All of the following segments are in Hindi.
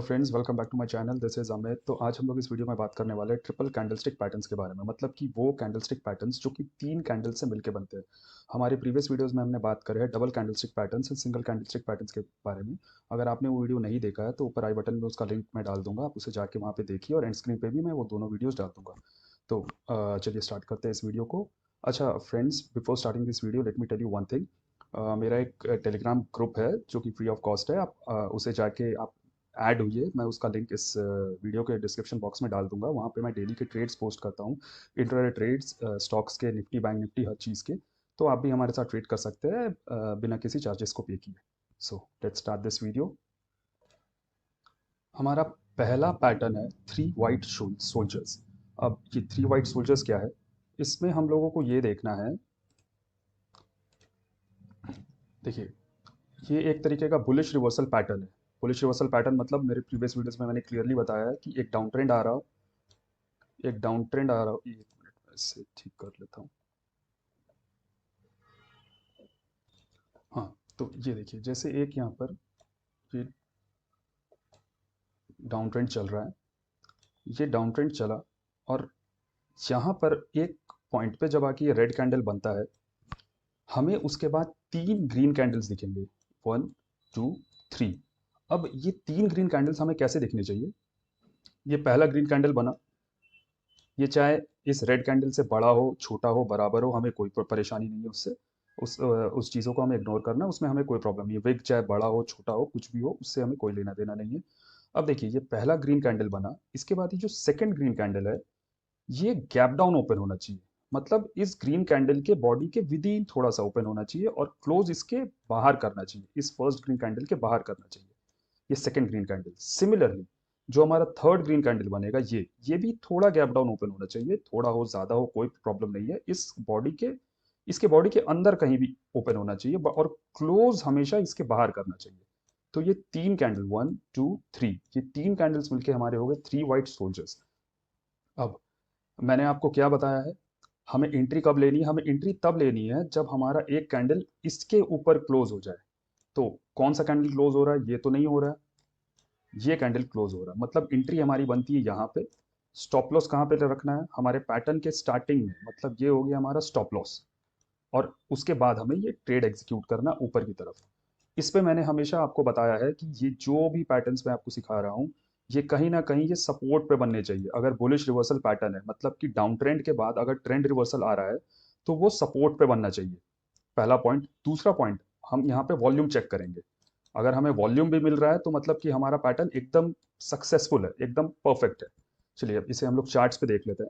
Friends, welcome back to my channel. This is Amit. तो आज हम लोग इस वीडियो में बात करने वाले हैं ट्रिपल कैंडलस्टिक पैटर्न्स के बारे में। मतलब कि वो कैंडलस्टिक पैटर्न्स जो कि तीन कैंडल से मिलकर बनते हैं। हमारे प्रीवियस वीडियोस में हमने बात करी है double candlestick patterns and single candlestick patterns के बारे में। अगर आपने वो वीडियो नहीं देखा है तो ऊपर आई बटन में उसका लिंक मैं डाल दूंगा, आप उसे जाके वहाँ पे देखिए और एंड स्क्रीन पे भी मैं वो दोनों वीडियोस डाल दूंगा। तो चलिए स्टार्ट करते हैं इस वीडियो को। अच्छा friends, before starting this video let me tell you one thing. मेरा एक टेलीग्राम ग्रुप है जो कि फ्री ऑफ कॉस्ट है। आप उसे जाके आप ऐड हुई है। मैं उसका लिंक इस वीडियो के डिस्क्रिप्शन बॉक्स में डाल दूंगा। वहाँ पे मैं डेली के ट्रेड्स पोस्ट करता हूँ, इंट्राडे ट्रेड्स, स्टॉक्स के, निफ्टी बैंक निफ्टी, हर चीज़ के। तो आप भी हमारे साथ ट्रेड कर सकते हैं बिना किसी चार्जेस को पे किए। So let's start this video. हमारा पहला पैटर्न है थ्री वाइट सोल्जर्स। अब ये थ्री वाइट सोल्जर्स क्या है, इसमें हम लोगों को ये देखना है। देखिए, ये एक तरीके का बुलिश रिवर्सल पैटर्न है। बुलिश रिवर्सल पैटर्न मतलब मेरे प्रीवियस वीडियोस में मैंने क्लियरली बताया है कि एक डाउन ट्रेंड आ रहा, एक डाउन ट्रेंड आ रहा। एक मिनट में इसे ठीक कर लेता हूँ। हाँ, तो ये देखिए, जैसे एक यहाँ पर ये डाउन ट्रेंड चल रहा है, ये डाउन ट्रेंड चला और यहाँ पर एक पॉइंट पे जब आके ये रेड कैंडल बनता है, हमें उसके बाद तीन ग्रीन कैंडल्स दिखेंगे। One, two, three. अब ये तीन ग्रीन कैंडल्स हमें कैसे दिखने चाहिए। ये पहला ग्रीन कैंडल बना, ये चाहे इस रेड कैंडल से बड़ा हो, छोटा हो, बराबर हो, हमें कोई परेशानी नहीं है उससे। उस चीज़ों को हमें इग्नोर करना, उसमें हमें कोई प्रॉब्लम नहीं है। विग चाहे बड़ा हो, छोटा हो, कुछ भी हो, उससे हमें कोई लेना देना नहीं है। अब देखिए, ये पहला ग्रीन कैंडल बना, इसके बाद ये जो सेकंड ग्रीन कैंडल है, ये गैप डाउन ओपन होना चाहिए। मतलब इस ग्रीन कैंडल के बॉडी के विद इन थोड़ा सा ओपन होना चाहिए और क्लोज इसके बाहर करना चाहिए, इस फर्स्ट ग्रीन कैंडल के बाहर करना चाहिए। ये सेकंड ग्रीन कैंडल। सिमिलरली जो हमारा थर्ड ग्रीन कैंडल बनेगा, ये भी थोड़ा गैप डाउन ओपन होना चाहिए। थोड़ा हो, ज्यादा हो, कोई प्रॉब्लम नहीं है। इस बॉडी के, इसके बॉडी के अंदर कहीं भी ओपन होना चाहिए और क्लोज हमेशा इसके बाहर करना चाहिए। तो ये तीन कैंडल, वन टू थ्री, ये तीन कैंडल्स मिलके हमारे हो गए थ्री वाइट सोल्जर्स। अब मैंने आपको क्या बताया है, हमें एंट्री कब लेनी है। हमें एंट्री तब लेनी है जब हमारा एक कैंडल इसके ऊपर क्लोज हो जाए। तो कौन सा कैंडल क्लोज हो रहा है, ये तो नहीं हो रहा है, ये कैंडल क्लोज हो रहा है, मतलब एंट्री हमारी बनती है यहाँ पे। स्टॉप लॉस कहाँ पे रखना है, हमारे पैटर्न के स्टार्टिंग में, मतलब ये हो गया हमारा स्टॉप लॉस। और उसके बाद हमें ये ट्रेड एग्जीक्यूट करना ऊपर की तरफ। इस पे मैंने हमेशा आपको बताया है कि ये जो भी पैटर्न्स मैं आपको सिखा रहा हूँ, ये कहीं ना कहीं ये सपोर्ट पे बनने चाहिए। अगर बुलिश रिवर्सल पैटर्न है, मतलब कि डाउन ट्रेंड के बाद अगर ट्रेंड रिवर्सल आ रहा है, तो वो सपोर्ट पे बनना चाहिए। पहला पॉइंट। दूसरा पॉइंट, हम यहाँ पे वॉल्यूम चेक करेंगे। अगर हमें वॉल्यूम भी मिल रहा है तो मतलब कि हमारा पैटर्न एकदम सक्सेसफुल है, एकदम परफेक्ट है। चलिए अब इसे हम लोग चार्ट्स पे देख लेते हैं।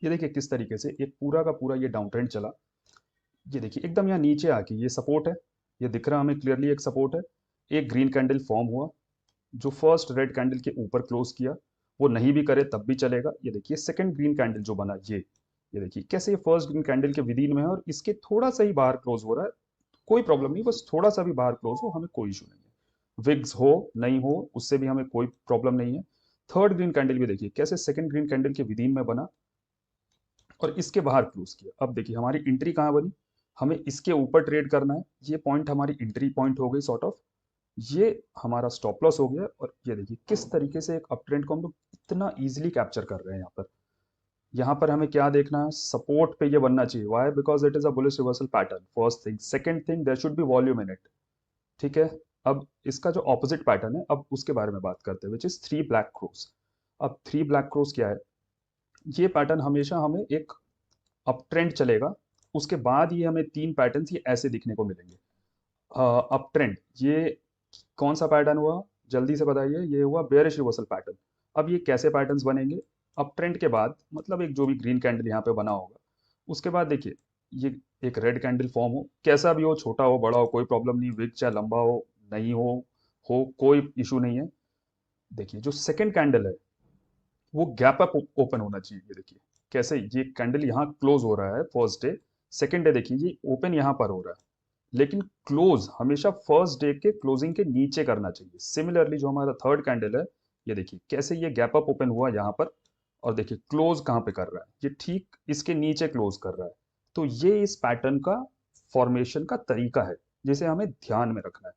ये देखिए किस तरीके से एक पूरा का पूरा ये डाउन ट्रेंड चला। ये देखिए एकदम यहाँ नीचे आके ये सपोर्ट है, ये दिख रहा है हमें क्लियरली एक सपोर्ट है। एक ग्रीन कैंडल फॉर्म हुआ जो फर्स्ट रेड कैंडल के ऊपर क्लोज किया। वो नहीं भी करे तब भी चलेगा। ये देखिए सेकंड ग्रीन कैंडल जो बना, ये देखिए कैसे ये फर्स्ट ग्रीन कैंडल के विदिन में है और इसके थोड़ा सा ही बाहर क्लोज हो रहा है। कोई प्रॉब्लम नहीं, बस थोड़ा सा भी बाहर क्लोज हो, हमें कोई इशू नहीं है। विग्स हो नहीं हो, उससे भी हमें कोई प्रॉब्लम नहीं है। थर्ड ग्रीन कैंडल भी देखिए कैसे सेकंड ग्रीन कैंडल के विदिन में बना और इसके बाहर क्लोज किया। अब देखिए हमारी एंट्री कहाँ बनी, हमें इसके ऊपर ट्रेड करना है। ये पॉइंट हमारी एंट्री पॉइंट हो गई सॉर्ट ऑफ। ये हमारा स्टॉप लॉस हो गया और ये देखिए किस तरीके से एक अप ट्रेंड को हम लोग इतना इजीली कैप्चर कर रहे हैं। यहाँ पर हमें क्या देखना है, सपोर्ट पे ये बनना चाहिए। Why, because it is a bullish reversal pattern, first thing. Second thing, there should be volume in it. ठीक है। अब इसका जो ऑपोजिट पैटर्न है, अब उसके बारे में बात करते हैं, which is three black cross. अब थ्री ब्लैक क्रोस क्या है, ये पैटर्न हमेशा हमें एक अप ट्रेंड चलेगा, उसके बाद ये हमें तीन पैटर्न्स ये ऐसे दिखने को मिलेंगे। अप ट्रेंड, ये कौन सा पैटर्न हुआ, जल्दी से बताइए। ये हुआ बेयरिश रिवर्सल पैटर्न। अब ये कैसे पैटर्न्स बनेंगे, अप ट्रेंड के बाद, मतलब एक जो भी ग्रीन कैंडल यहाँ पे बना होगा, उसके बाद देखिए ये एक रेड कैंडल फॉर्म हो, कैसा भी हो, छोटा हो बड़ा हो कोई प्रॉब्लम नहीं, विक चाहे लंबा हो नहीं हो कोई इशू नहीं है। देखिए जो सेकंड कैंडल है, वो गैप अप ओपन होना चाहिए। ये देखिए कैसे ये कैंडल यहाँ क्लोज हो रहा है फर्स्ट डे, सेकंड डे देखिए ये ओपन यहाँ पर हो रहा है, लेकिन क्लोज हमेशा फर्स्ट डे के क्लोजिंग के नीचे करना चाहिए। सिमिलरली जो हमारा थर्ड कैंडल है, ये देखिए कैसे ये गैप अप ओपन हुआ यहाँ पर और देखिए क्लोज कहाँ पे कर रहा है, ये ठीक इसके नीचे क्लोज कर रहा है। तो ये इस पैटर्न का फॉर्मेशन का तरीका है जिसे हमें ध्यान में रखना है।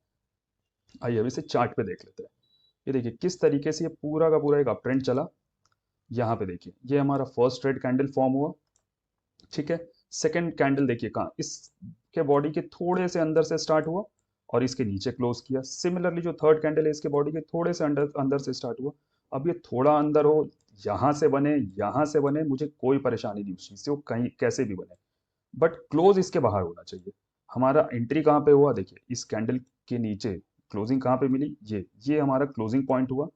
आइए अब इसे चार्ट पे देख लेते हैं। ये देखिए किस तरीके से ये पूरा का पूरा एक अप ट्रेंड चला। यहाँ पे देखिए ये हमारा फर्स्ट रेड कैंडल फॉर्म हुआ, ठीक है। सेकंड कैंडल देखिए कहाँ, इसके बॉडी के थोड़े से अंदर से स्टार्ट हुआ और इसके नीचे क्लोज किया। सिमिलरली जो थर्ड कैंडल है इसके बॉडी के थोड़े से अंदर अंदर से स्टार्ट हुआ। अब ये थोड़ा अंदर हो, यहाँ से बने, यहाँ से बने, मुझे कोई परेशानी नहीं उस चीज़ से, वो कहीं कैसे भी बने, बट क्लोज इसके बाहर होना चाहिए। हमारा एंट्री कहाँ पे हुआ, देखिए इस कैंडल के नीचे क्लोजिंग कहाँ पे मिली, ये हमारा क्लोजिंग पॉइंट हुआ।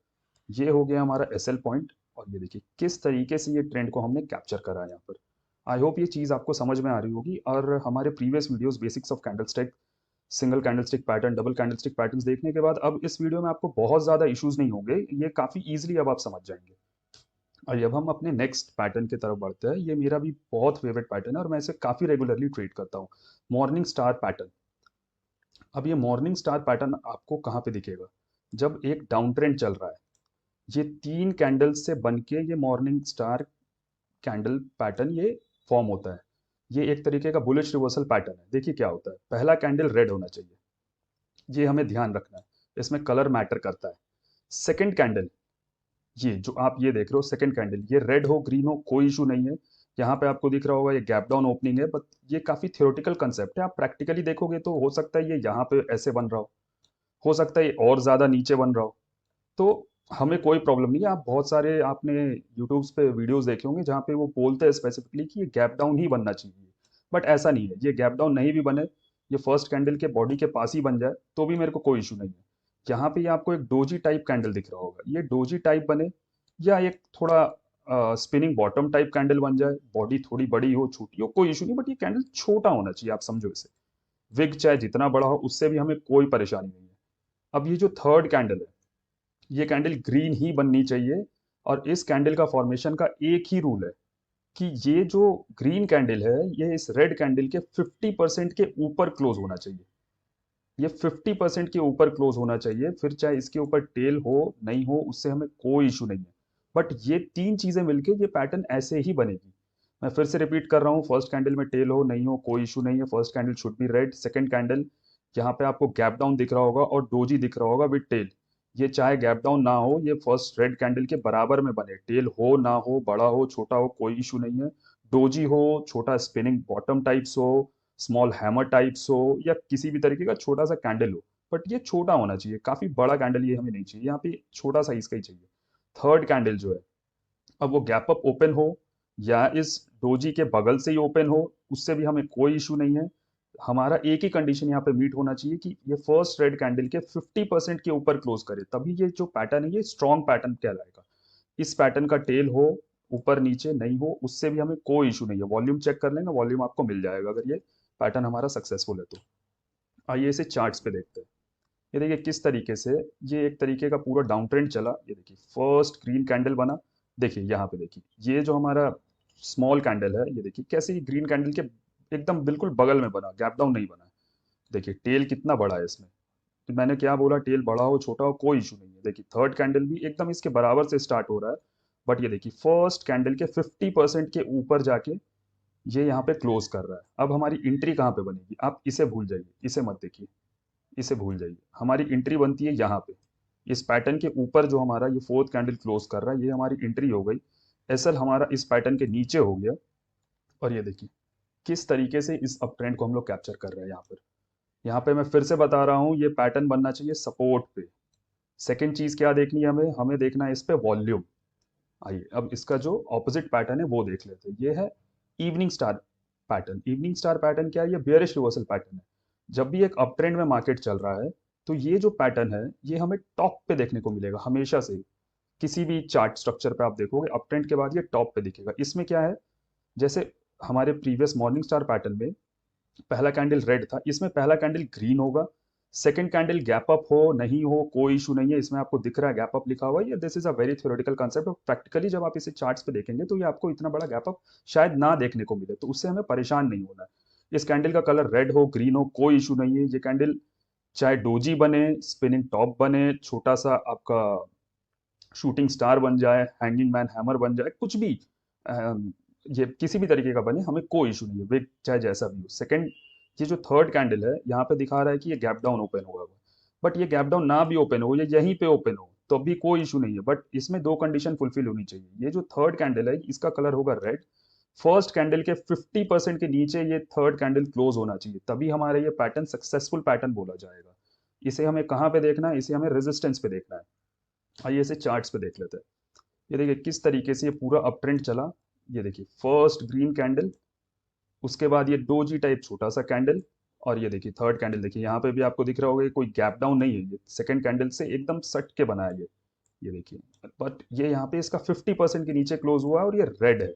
ये हो गया हमारा एसएल पॉइंट। और ये देखिए किस तरीके से ये ट्रेंड को हमने कैप्चर करा है यहाँ पर। आई होप ये चीज़ आपको समझ में आ रही होगी। और हमारे previous videos basics of candlestick, single candlestick pattern, double candlestick patterns देखने के बाद अब इस वीडियो में आपको बहुत ज़्यादा इश्यूज नहीं होंगे, ये काफ़ी ईजिली अब आप समझ जाएंगे। और अब हम अपने नेक्स्ट पैटर्न की तरफ बढ़ते हैं। ये मेरा भी बहुत फेवरेट पैटर्न है और मैं इसे काफ़ी रेगुलरली ट्रेड करता हूँ, मॉर्निंग स्टार पैटर्न। अब ये मॉर्निंग स्टार पैटर्न आपको कहाँ पे दिखेगा, जब एक डाउन ट्रेंड चल रहा है। ये 3 कैंडल्स से बन के ये मॉर्निंग स्टार कैंडल पैटर्न ये फॉर्म होता है। ये एक तरीके का बुलिश रिवर्सल पैटर्न है। देखिए क्या होता है, पहला कैंडल रेड होना चाहिए, ये हमें ध्यान रखना है, इसमें कलर मैटर करता है। सेकंड कैंडल, ये जो आप ये देख रहे हो सेकंड कैंडल, ये रेड हो ग्रीन हो कोई इशू नहीं है। यहाँ पे आपको दिख रहा होगा ये गैप डाउन ओपनिंग है, बट ये काफी थ्योरेटिकल कंसेप्ट है। आप प्रैक्टिकली देखोगे तो हो सकता है ये यहाँ पे ऐसे बन रहा हो सकता है ये और ज्यादा नीचे बन रहा हो। तो हमें कोई प्रॉब्लम नहीं है। आप बहुत सारे आपने यूट्यूब्स पे वीडियोस देखे होंगे जहाँ पे वो बोलते हैं स्पेसिफिकली कि ये गैप डाउन ही बनना चाहिए, बट ऐसा नहीं है। ये गैप डाउन नहीं भी बने, ये फर्स्ट कैंडल के बॉडी के पास ही बन जाए तो भी मेरे को कोई इशू नहीं है। यहाँ पे ये आपको एक डोजी टाइप कैंडल दिख रहा होगा, ये डोजी टाइप बने या एक थोड़ा स्पिनिंग बॉटम टाइप कैंडल बन जाए, बॉडी थोड़ी बड़ी हो छोटी हो कोई इशू नहीं, बट ये कैंडल छोटा होना चाहिए। आप समझो इसे, विग चाहे जितना बड़ा हो उससे भी हमें कोई परेशानी नहीं है। अब ये जो थर्ड कैंडल है, ये कैंडल ग्रीन ही बननी चाहिए। और इस कैंडल का फॉर्मेशन का एक ही रूल है कि ये जो ग्रीन कैंडल है ये इस रेड कैंडल के 50% के ऊपर क्लोज होना चाहिए। ये 50% के ऊपर क्लोज होना चाहिए, फिर चाहे इसके ऊपर टेल हो नहीं हो उससे हमें कोई इशू नहीं है। बट ये 3 चीजें मिलके ये पैटर्न ऐसे ही बनेगी। मैं फिर से रिपीट कर रहा हूँ, फर्स्ट कैंडल में टेल हो नहीं हो कोई इशू नहीं है, first candle should be red. Second candle, यहाँ पे आपको गैप डाउन दिख रहा होगा और डोजी दिख रहा होगा विद टेल, ये चाहे गैप डाउन ना हो ये फर्स्ट रेड कैंडल के बराबर में बने, टेल हो ना हो, बड़ा हो छोटा हो कोई इशू नहीं है। डोजी हो, छोटा स्पिनिंग बॉटम टाइप्स हो, स्मॉल हैमर टाइप्स हो, या किसी भी तरीके का छोटा सा कैंडल हो, बट ये छोटा होना चाहिए। काफी बड़ा कैंडल ये हमें नहीं चाहिए, यहाँ पे छोटा साइज का ही चाहिए। थर्ड कैंडल जो है, अब वो गैप अप ओपन हो या इस डोजी के बगल से ही ओपन हो उससे भी हमें कोई इशू नहीं है। हमारा एक ही कंडीशन यहाँ पे मीट होना चाहिए कि ये फर्स्ट रेड कैंडल के 50% के ऊपर क्लोज करे, तभी ये जो पैटर्न है ये स्ट्रॉन्ग पैटर्न कहलाएगा। इस पैटर्न का टेल हो ऊपर नीचे नहीं हो उससे भी हमें कोई इशू नहीं है। वॉल्यूम चेक कर लेंगे, वॉल्यूम आपको मिल जाएगा अगर ये पैटर्न हमारा सक्सेसफुल है तो। आइए इसे चार्ट्स पे देखते हैं। ये देखिए किस तरीके से ये एक तरीके का पूरा डाउन ट्रेंड चला। ये देखिए फर्स्ट ग्रीन कैंडल बना, देखिए यहाँ पे देखिए ये जो हमारा स्मॉल कैंडल है, ये देखिए कैसे ये ग्रीन कैंडल के एकदम बिल्कुल बगल में बना, गैप डाउन नहीं बना। देखिए टेल कितना बड़ा है इसमें, तो मैंने क्या बोला, टेल बड़ा हो छोटा हो कोई इशू नहीं है। देखिए थर्ड कैंडल भी एकदम इसके बराबर से स्टार्ट हो रहा है, बट ये देखिए फर्स्ट कैंडल के 50% के ऊपर जाके ये यहाँ पे क्लोज कर रहा है। अब हमारी एंट्री कहाँ पे बनेगी, आप इसे भूल जाइए, इसे मत देखिए, इसे भूल जाइए। हमारी एंट्री बनती है यहाँ पे, इस पैटर्न के ऊपर जो हमारा ये फोर्थ कैंडल क्लोज कर रहा है ये हमारी एंट्री हो गई। एसएल हमारा इस पैटर्न के नीचे हो गया। और ये देखिए किस तरीके से इस अप ट्रेंड को हम लोग कैप्चर कर रहे हैं यहाँ पर। यहाँ पे मैं फिर से बता रहा हूँ ये पैटर्न बनना चाहिए सपोर्ट पे। सेकंड चीज क्या देखनी है हमें, हमें देखना है इस पे वॉल्यूम। आइए अब इसका जो ऑपोजिट पैटर्न है वो देख लेते हैं। ये है evening star pattern. Evening star pattern क्या है, ये बेयरिश रिवर्सल पैटर्न है। जब भी एक अप ट्रेंड में मार्केट चल रहा है तो ये जो पैटर्न है ये हमें टॉप पे देखने को मिलेगा हमेशा से। किसी भी चार्ट स्ट्रक्चर पे आप देखोगे अप ट्रेंड के बाद ये टॉप पे दिखेगा। इसमें क्या है, जैसे हमारे प्रीवियस मॉर्निंग स्टार पैटर्न में पहला कैंडल रेड था, इसमें पहला कैंडल ग्रीन होगा। सेकंड कैंडल गैप अप हो नहीं हो कोई इशू नहीं है, इसमें आपको दिख रहा है गैप अप लिखा हुआ है। ये this is a very theoretical concept, और प्रैक्टिकली जब आप इसे चार्ट्स पे देखेंगे तो ये आपको इतना बड़ा गैप अप शायद ना देखने को मिले, तो उससे हमें परेशान नहीं होना है। इस कैंडल का कलर रेड हो ग्रीन हो कोई इशू नहीं है। ये कैंडल चाहे डोजी बने, स्पिनिंग टॉप बने, छोटा सा आपका शूटिंग स्टार बन जाए, हैंगिंग मैन हैमर बन जाए, कुछ भी ये किसी भी तरीके का बने हमें कोई इशू नहीं है, वे चाहे जैसा भी हो। सेकंड, ये जो थर्ड कैंडल है यहाँ पे दिखा रहा है कि ये गैप डाउन ओपन हुआ हुआ, बट ये गैप डाउन ना भी ओपन हो या यहीं पे ओपन हो, तो भी कोई इशू नहीं है, बट इसमें दो कंडीशन फुलफिल होनी चाहिए। ये जो थर्ड कैंडल है इसका कलर होगा रेड, फर्स्ट कैंडल के 50% के नीचे ये थर्ड कैंडल क्लोज होना चाहिए, तभी हमारा ये पैटर्न सक्सेसफुल पैटर्न बोला जाएगा। इसे हमें कहाँ पे देखना है, इसे हमें रेजिस्टेंस पे देखना है। आइए इसे चार्ट्स पे देख लेते हैं। ये देखिए किस तरीके से ये पूरा अप ट्रेंड चला। ये देखिए फर्स्ट ग्रीन कैंडल, उसके बाद ये डोजी टाइप छोटा सा कैंडल, और ये देखिए थर्ड कैंडल। देखिए यहाँ पे भी आपको दिख रहा होगा ये कोई गैप डाउन नहीं है, ये सेकंड कैंडल से एकदम सट के बना है ये देखिए। बट ये यहाँ पे इसका 50% के नीचे क्लोज हुआ है और ये रेड है।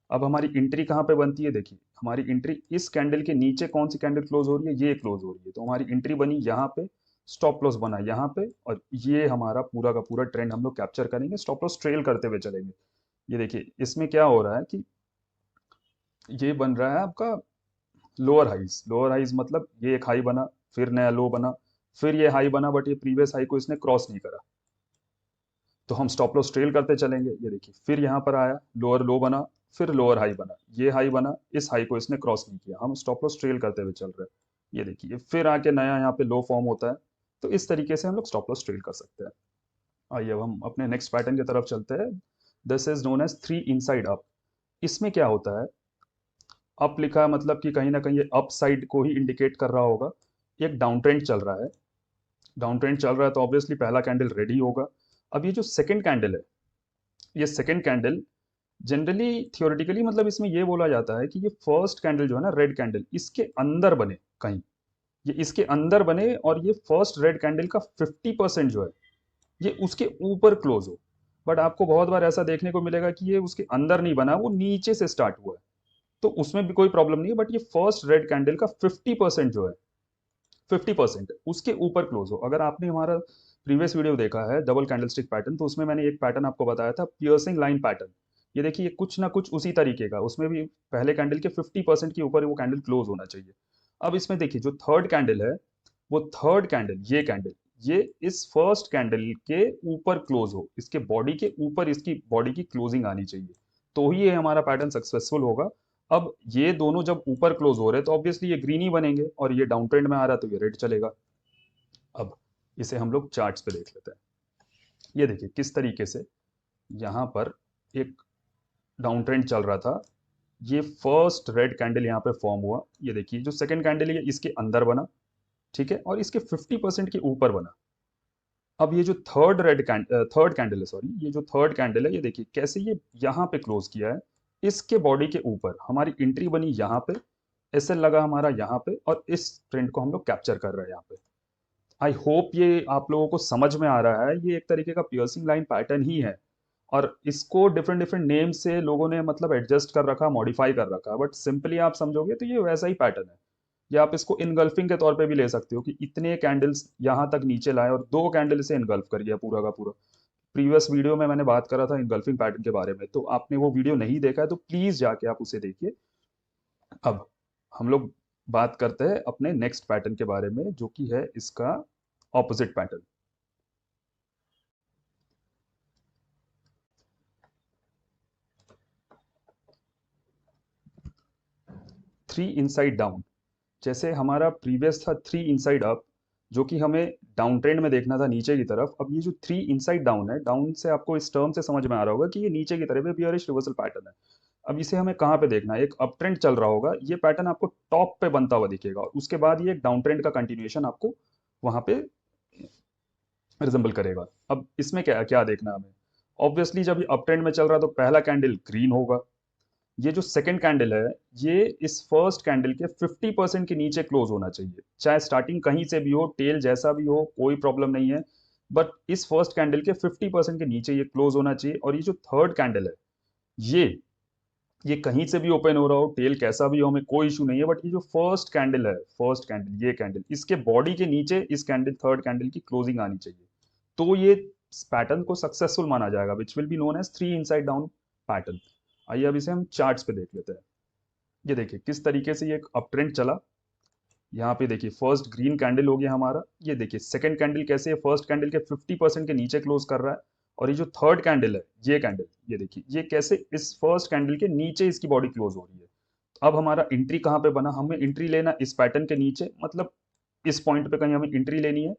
अब हमारी एंट्री कहाँ पे बनती है, देखिए हमारी एंट्री इस कैंडल के नीचे कौन सी कैंडल क्लोज हो रही है, ये क्लोज हो रही है, तो हमारी एंट्री बनी यहाँ पे, स्टॉप लॉस बना यहाँ पे, और ये हमारा पूरा का पूरा ट्रेंड हम लोग कैप्चर करेंगे, स्टॉप लॉस ट्रेल करते हुए चलेंगे। ये देखिए इसमें क्या हो रहा है कि ये बन रहा है आपका लोअर हाइज मतलब ये एक हाई बना, फिर नया लो बना, फिर ये हाई बना, बट ये प्रीवियस हाई को इसने क्रॉस नहीं करा, तो हम स्टॉप लॉस ट्रेल करते चलेंगे। ये देखिए फिर यहाँ पर आया, लोअर लो बना, फिर लोअर हाई बना, ये हाई बना, इस हाई को इसने क्रॉस नहीं किया, हम स्टॉप लॉस ट्रेल करते हुए चल रहे हैं। ये देखिए फिर आके नया यहाँ पे लो फॉर्म होता है, तो इस तरीके से हम लोग स्टॉप लॉस ट्रेल कर सकते हैं। आइए अब हम अपने नेक्स्ट पैटर्न की तरफ चलते हैं। This is known as three inside up. इसमें क्या होता है, अप लिखा है मतलब कि कहीं ना कहीं ये अप साइड को ही इंडिकेट कर रहा होगा। एक डाउन ट्रेंड चल रहा है, डाउन ट्रेंड चल रहा है तो ऑब्वियसली पहला कैंडल रेडी होगा। अब ये जो सेकंड कैंडल है, ये सेकंड कैंडल जनरली थियोरेटिकली मतलब इसमें ये बोला जाता है कि ये फर्स्ट कैंडल जो है ना रेड कैंडल, इसके अंदर बने कहीं, ये इसके अंदर बने और ये फर्स्ट रेड कैंडल का 50% जो है ये उसके ऊपर क्लोज हो। बट आपको बहुत बार ऐसा देखने को मिलेगा कि ये उसके अंदर नहीं बना, वो नीचे से स्टार्ट हुआ है, तो उसमें भी कोई प्रॉब्लम नहीं है। बट ये फर्स्ट रेड कैंडल का 50% जो है, 50% उसके ऊपर क्लोज हो। अगर आपने हमारा प्रीवियस वीडियो देखा है डबल कैंडलस्टिक पैटर्न, तो उसमें मैंने एक पैटर्न आपको बताया था पियर्सिंग लाइन पैटर्न। ये देखिए कुछ ना कुछ उसी तरीके का, उसमें भी पहले कैंडल के 50% के ऊपर वो कैंडल क्लोज होना चाहिए। अब इसमें देखिए जो थर्ड कैंडल है, वो थर्ड कैंडल ये कैंडल, ये इस फर्स्ट कैंडल के ऊपर क्लोज हो, इसके बॉडी के ऊपर इसकी बॉडी की क्लोजिंग आनी चाहिए, तो ही ये हमारा पैटर्न सक्सेसफुल होगा। अब ये दोनों जब ऊपर क्लोज हो रहे हैं तो ऑब्वियसली ये ग्रीन ही बनेंगे, और ये डाउन ट्रेंड में आ रहा है तो ये रेड चलेगा। अब इसे हम लोग चार्ट्स पे देख लेते हैं। ये देखिए किस तरीके से यहाँ पर एक डाउन ट्रेंड चल रहा था, ये फर्स्ट रेड कैंडल यहाँ पे फॉर्म हुआ। ये देखिए जो सेकंड कैंडल है ये इसके अंदर बना, ठीक है, और इसके 50% के ऊपर बना। अब ये जो थर्ड कैंडल है, सॉरी, ये जो थर्ड कैंडल है, ये देखिए कैसे ये यहाँ पे क्लोज किया है, इसके बॉडी के ऊपर हमारी एंट्री बनी यहाँ पे, एसएल लगा हमारा यहाँ पे, और इस ट्रेंड को हम लोग कैप्चर कर रहे हैं यहाँ पे। आई होप ये आप लोगों को समझ में आ रहा है, ये एक तरीके का पियर्सिंग लाइन पैटर्न ही है, और इसको डिफरेंट डिफरेंट नेम से लोगों ने मतलब एडजस्ट कर रखा, मॉडिफाई कर रखा, बट सिंपली आप समझोगे तो ये वैसा ही पैटर्न है। या आप इसको इनगल्फिंग के तौर पे भी ले सकते हो कि इतने कैंडल्स यहाँ तक नीचे लाए और दो कैंडल से इनगल्फ कर गया पूरा का पूरा। प्रीवियस वीडियो में मैंने बात करा था इनगल्फिंग पैटर्न के बारे में, तो आपने वो वीडियो नहीं देखा है तो प्लीज जाके आप उसे देखिए। अब हम लोग बात करते हैं अपने नेक्स्ट पैटर्न के बारे में, जो कि है इसका opposite pattern. Three inside down. जैसे हमारा प्रीवियस था थ्री इनसाइड अप, जो कि हमें डाउन ट्रेंड में देखना था नीचे की तरफ। अब ये जो थ्री इनसाइड डाउन है, डाउन से आपको इस टर्म से समझ में आ रहा होगा कि ये नीचे की तरफ है, बियरिश रिवर्सल पैटर्न है। अब इसे हमें कहाँ पे देखना है, एक अप ट्रेंड चल रहा होगा, ये पैटर्न आपको टॉप पे बनता हुआ दिखेगा, और उसके बाद ये एक डाउन ट्रेंड का कंटिन्यूएशन आपको वहां पे रिजेंबल करेगा। अब इसमें क्या क्या देखना है हमें, ऑब्वियसली जब ये अप ट्रेंड में चल रहा है तो पहला कैंडल ग्रीन होगा। ये जो सेकंड कैंडल है, ये इस फर्स्ट कैंडल के 50% के नीचे क्लोज होना चाहिए, चाहे स्टार्टिंग कहीं से भी हो, टेल जैसा भी हो, कोई प्रॉब्लम नहीं है, बट इस फर्स्ट कैंडल के 50% के नीचे ये क्लोज होना चाहिए। और ये जो थर्ड कैंडल है, ये ये कहीं से भी ओपन हो रहा हो, टेल कैसा भी हो, हमें कोई इशू नहीं है, बट ये जो फर्स्ट कैंडल है, फर्स्ट कैंडल, ये कैंडल, इसके बॉडी के नीचे इस कैंडल थर्ड कैंडल की क्लोजिंग आनी चाहिए, तो ये पैटर्न को सक्सेसफुल माना जाएगा, which will be known as three inside down pattern. आइए अब इसे हम चार्ट्स पे देख लेते हैं। ये देखिए किस तरीके से ये एक अप ट्रेंड चला। यहाँ पे देखिए फर्स्ट ग्रीन कैंडल हो गया हमारा। ये देखिए सेकंड कैंडल कैसे फर्स्ट कैंडल के 50% के नीचे क्लोज कर रहा है, और ये जो थर्ड कैंडल है, ये कैंडल, ये देखिए ये कैसे इस फर्स्ट कैंडल के नीचे इसकी बॉडी क्लोज हो रही है। अब हमारा एंट्री कहाँ पे बना, हमें एंट्री लेना इस पैटर्न के नीचे, मतलब इस पॉइंट पे कहीं हमें एंट्री लेनी है।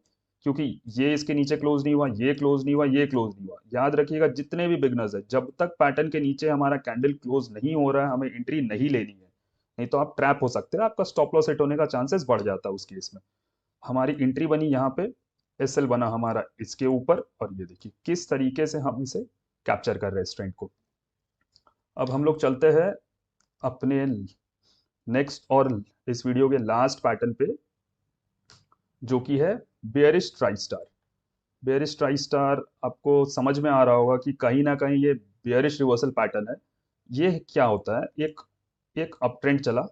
क्योंकि ये इसके नीचे क्लोज नहीं हुआ, ये क्लोज नहीं हुआ, ये क्लोज नहीं हुआ। याद रखिएगा जितने भी बिगनर्स है, जब तक पैटर्न के नीचे हमारा कैंडल क्लोज नहीं हो रहा है हमें एंट्री नहीं लेनी है, नहीं तो आप ट्रैप हो सकते हैं, आपका स्टॉप लॉस हिट होने का चांसेस बढ़ जाता है उस केस में। हमारी एंट्री बनी यहाँ पे, एसएल बना हमारा इसके ऊपर, और ये देखिए किस तरीके से हम इसे कैप्चर कर रहे हैं इस ट्रेंड को। अब हम लोग चलते हैं अपने नेक्स्ट और इस वीडियो के लास्ट पैटर्न पे, जो कि है bearish try star. Bearish try star आपको समझ में आ रहा होगा कि कहीं ना कहीं ये बेयरिश रिवर्सल पैटर्न है। ये क्या होता है, एक एक अप ट्रेंड चला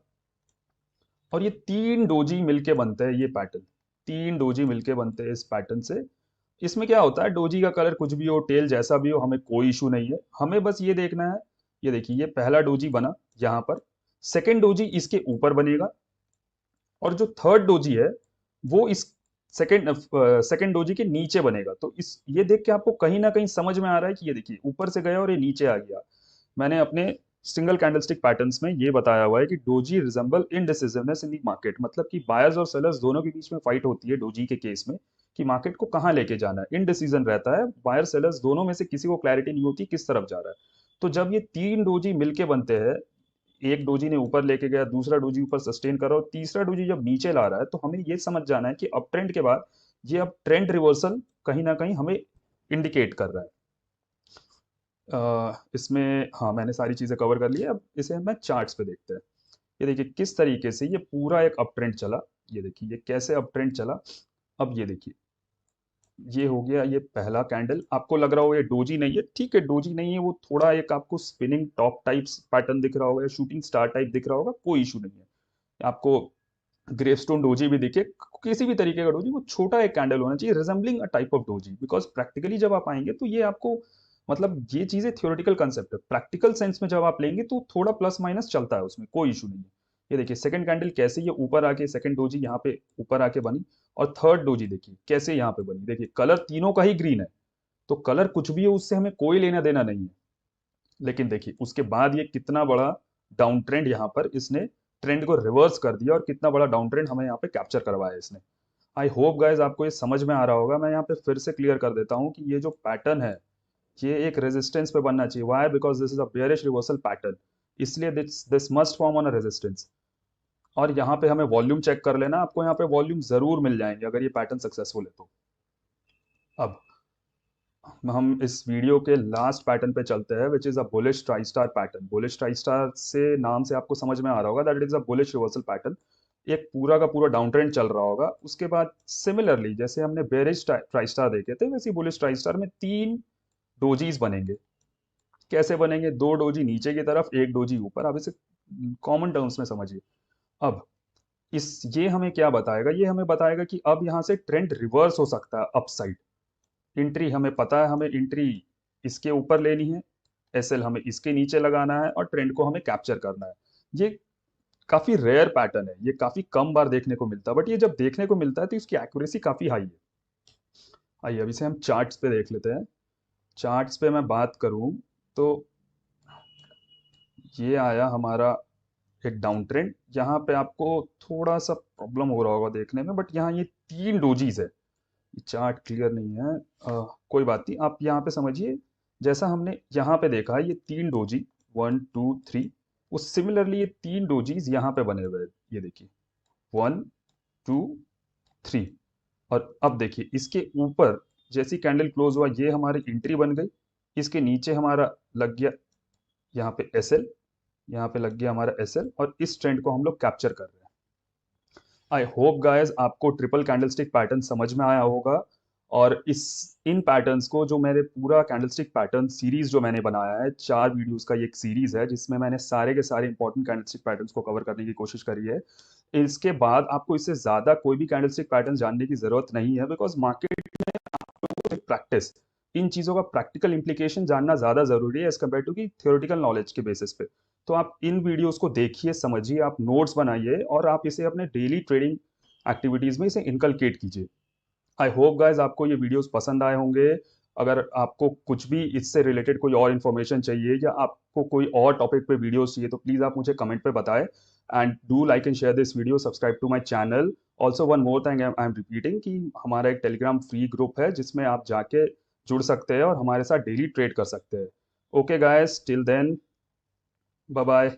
और ये तीन डोजी मिलके बनते हैं, ये पैटर्न तीन डोजी मिलके बनते हैं इस पैटर्न से। इसमें क्या होता है, डोजी का कलर कुछ भी हो, टेल जैसा भी हो, हमें कोई इशू नहीं है, हमें बस ये देखना है। ये देखिए ये पहला डोजी बना यहाँ पर, सेकेंड डोजी इसके ऊपर बनेगा, और जो थर्ड डोजी है वो इस सेकेंड डोजी के नीचे बनेगा। तो इस ये देख के आपको कहीं ना कहीं समझ में आ रहा है कि ये देखिए ऊपर से गया और ये नीचे आ गया। मैंने अपने सिंगल कैंडलस्टिक पैटर्न्स में ये बताया हुआ है कि doji resemble indecisiveness in the market, मतलब कि बायर्स और सेलर्स दोनों के बीच में फाइट होती है डोजी के केस में, कि मार्केट को कहाँ लेके जाना है। इनडिसीजन रहता है, बायर सेलर्स दोनों में से किसी को क्लैरिटी नहीं होती किस तरफ जा रहा है। तो जब ये तीन डोजी मिलके बनते हैं, एक डोजी ने ऊपर लेके गया, दूसरा डोजी ऊपर सस्टेन कर रहा है, और तीसरा डोजी जब नीचे ला रहा है, तो हमें ये समझ जाना है कि अप ट्रेंड के बाद ये अब ट्रेंड रिवर्सल कहीं ना कहीं हमें इंडिकेट कर रहा है। इसमें हाँ मैंने सारी चीजें कवर कर ली है। अब इसे मैं चार्ट्स पे देखते हैं। ये देखिए किस तरीके से ये पूरा एक अप ट्रेंड चला, ये देखिए ये कैसे अप ट्रेंड चला। अब ये देखिए ये हो गया ये पहला कैंडल, आपको लग रहा होगा ये डोजी नहीं है, ठीक है डोजी नहीं है, वो थोड़ा एक आपको स्पिनिंग टॉप टाइप पैटर्न दिख रहा होगा या शूटिंग स्टार टाइप दिख रहा होगा, कोई इशू नहीं है। आपको ग्रेवस्टोन डोजी भी दिखे, किसी भी तरीके का डोजी, वो छोटा एक कैंडल होना चाहिए resembling a type of doji, because practically जब आप आएंगे तो ये आपको, मतलब ये चीजें थ्योरेटिकल कंसेप्ट है, प्रैक्टिकल सेंस में जब आप लेंगे तो थोड़ा प्लस माइनस चलता है, उसमें कोई इशू नहीं है। ये देखिए सेकंड कैंडल कैसे ये ऊपर आके, सेकंड डोजी यहाँ पे ऊपर आके बनी, और थर्ड डोजी देखिए कैसे यहाँ पे बनी। देखिए कलर तीनों का ही ग्रीन है, तो कलर कुछ भी हो उससे हमें कोई लेना देना नहीं है। लेकिन देखिए उसके बाद ये कितना बड़ा डाउन ट्रेंड यहाँ पर इसने ट्रेंड को रिवर्स कर दिया, और कितना बड़ा डाउन ट्रेंड हमें यहाँ पे कैप्चर करवाया इसने। आई होप गाइज आपको ये समझ में आ रहा होगा। मैं यहाँ पे फिर से क्लियर कर देता हूँ कि ये जो पैटर्न है ये एक रेजिस्टेंस पे बनना चाहिए। Why? Because this is a bearish reversal pattern, इसलिए this this must form on a resistance. और यहाँ पे हमें वॉल्यूम चेक कर लेना, आपको यहाँ पे वॉल्यूम जरूर मिल जाएंगे अगर ये पैटर्न सक्सेसफुल है तो। अब हम इस वीडियो के लास्ट पैटर्न पे चलते हैं, which is a bullish try star pattern. Bullish try star से नाम से आपको समझ में आ रहा होगा that it is a bullish reversal pattern. एक पूरा का पूरा डाउन ट्रेंड चल रहा होगा, उसके बाद सिमिलरली जैसे हमने बेरिश ट्राई स्टार देखे थे, वैसे बुलिश ट्राई स्टार में तीन डोजीज बनेंगे। कैसे बनेंगे? दो डोजी नीचे की तरफ, एक डोजी ऊपर। आप इसे कॉमन टर्म्स में समझिए। अब इस ये हमें क्या बताएगा? ये हमें बताएगा कि अब यहाँ से ट्रेंड रिवर्स हो सकता है अपसाइड। एंट्री हमें पता है, हमें एंट्री इसके ऊपर लेनी है, एसएल हमें इसके नीचे लगाना है, और ट्रेंड को हमें कैप्चर करना है। ये काफी रेयर पैटर्न है, ये काफी कम बार देखने को मिलता है, बट ये जब देखने को मिलता है तो इसकी एक्यूरेसी काफी हाई है। आइए अभी से हम चार्ट्स पे देख लेते हैं। चार्ट्स पे मैं बात करूं तो ये आया हमारा एक डाउन ट्रेंड। यहाँ पे आपको थोड़ा सा प्रॉब्लम हो रहा होगा देखने में, बट यहाँ ये तीन डोजीज है। चार्ट क्लियर नहीं है, कोई बात नहीं, आप यहाँ पे समझिए। जैसा हमने यहाँ पे देखा है ये तीन डोजी, 1 2 3, वो सिमिलरली ये तीन डोजीज यहाँ पे बने हुए हैं। ये देखिए 1 2 3, और अब देखिए इसके ऊपर जैसी कैंडल क्लोज हुआ ये हमारी एंट्री बन गई, इसके नीचे हमारा लग गया यहाँ पे एसएल, यहाँ पे लग गया हमारा एसएल, और इस ट्रेंड को हम लोग कैप्चर कर रहे हैं। आई होप गाइस आपको ट्रिपल कैंडलस्टिक पैटर्न समझ में आया होगा। और इन पैटर्न्स को, जो मेरे पूरा कैंडलस्टिक पैटर्न सीरीज जो मैंने बनाया है, 4 वीडियोस का ये एक सीरीज है जिसमें मैंने सारे के सारे इंपॉर्टेंट कैंडलस्टिक पैटर्न्स को कवर करने की कोशिश करी है। इसके बाद आपको इससे ज्यादा कोई भी कैंडलस्टिक पैटर्न जानने की जरूरत नहीं है, बिकॉज मार्केट में प्रैक्टिस, इन चीजों का प्रैक्टिकल इंप्लीकेशन जानना ज्यादा जरूरी है एज कम्पेयर टू की थियोरेटिकल नॉलेज के बेसिस पे। तो आप इन वीडियोस को देखिए, समझिए, आप नोट्स बनाइए, और आप इसे अपने डेली ट्रेडिंग एक्टिविटीज में इसे इनकलकेट कीजिए। आई होप गाइज आपको ये वीडियोस पसंद आए होंगे। अगर आपको कुछ भी इससे रिलेटेड कोई और इन्फॉर्मेशन चाहिए या आपको कोई और टॉपिक पे वीडियोस चाहिए तो प्लीज़ आप मुझे कमेंट पे बताएं। And do like and share this video, subscribe to my channel. Also one more thing I am repeating कि हमारा एक टेलीग्राम फ्री ग्रुप है जिसमें आप जाके जुड़ सकते हैं और हमारे साथ डेली ट्रेड कर सकते हैं। Okay guys, till then, bye bye.